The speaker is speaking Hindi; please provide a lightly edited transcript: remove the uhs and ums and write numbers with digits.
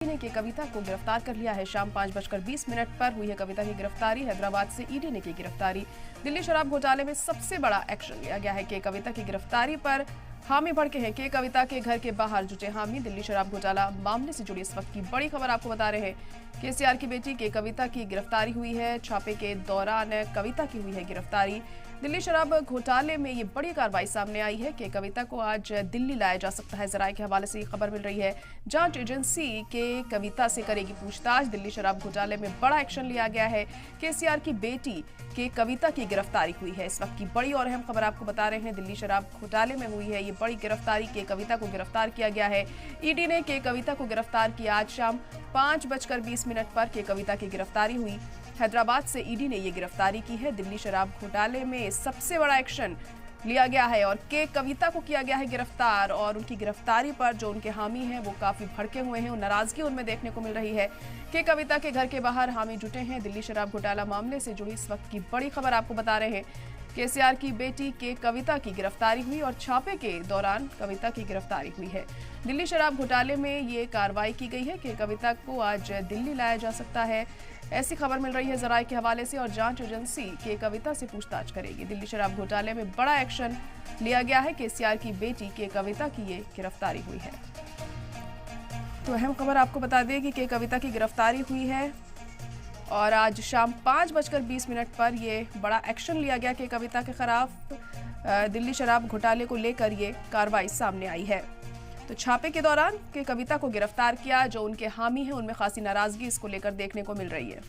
ने की कविता को गिरफ्तार कर लिया है। शाम 5:20 पर हुई है कविता की गिरफ्तारी। हैदराबाद से ईडी ने की गिरफ्तारी। दिल्ली शराब घोटाले में सबसे बड़ा एक्शन लिया गया है। के कविता की गिरफ्तारी पर हामी भड़के हैं। के कविता के घर के बाहर जुटे हामी। दिल्ली शराब घोटाला मामले से जुड़ी इस वक्त की बड़ी खबर आपको बता रहे हैं। केसीआर की बेटी के कविता की गिरफ्तारी हुई है। छापे के दौरान कविता की हुई है गिरफ्तारी। दिल्ली शराब घोटाले में ये बड़ी कार्रवाई सामने आई है कि कविता को आज दिल्ली लाया जा सकता है। जराये के हवाले से ये खबर मिल रही है। जांच एजेंसी के कविता से करेगी पूछताछ। दिल्ली शराब घोटाले में बड़ा एक्शन लिया गया है। केसीआर की बेटी के कविता की गिरफ्तारी हुई है। इस वक्त की बड़ी और अहम खबर आपको बता रहे हैं। दिल्ली शराब घोटाले में हुई है ये बड़ी गिरफ्तारी। के कविता को गिरफ्तार किया गया है। ईडी ने के कविता को गिरफ्तार किया। आज शाम 5:20 पर के कविता की गिरफ्तारी हुई। हैदराबाद से ईडी ने ये गिरफ्तारी की है। दिल्ली शराब घोटाले में सबसे बड़ा एक्शन लिया गया है और के कविता को किया गया है गिरफ्तार। और उनकी गिरफ्तारी पर जो उनके हामी हैं वो काफी भड़के हुए हैं। नाराजगी उनमें देखने को मिल रही है। के कविता के घर के बाहर हामी जुटे हैं। दिल्ली शराब घोटाला मामले से जुड़ी इस वक्त की बड़ी खबर आपको बता रहे हैं। केसीआर की बेटी के कविता की गिरफ्तारी हुई और छापे के दौरान कविता की गिरफ्तारी हुई है। दिल्ली शराब घोटाले में ये कार्रवाई की गई है कि कविता को आज दिल्ली लाया जा सकता है। ऐसी खबर मिल रही है जराये के हवाले से। और जांच एजेंसी के कविता से पूछताछ करेगी। दिल्ली शराब घोटाले में बड़ा एक्शन लिया गया है। केसीआर की बेटी के कविता की ये गिरफ्तारी हुई है। तो अहम खबर आपको बता दें कि के कविता की गिरफ्तारी हुई है और आज शाम 5:20 पर ये बड़ा एक्शन लिया गया कि कविता के खिलाफ दिल्ली शराब घोटाले को लेकर ये कार्रवाई सामने आई है। तो छापे के दौरान के कविता को गिरफ्तार किया। जो उनके हामी हैं उनमें खासी नाराजगी इसको लेकर देखने को मिल रही है।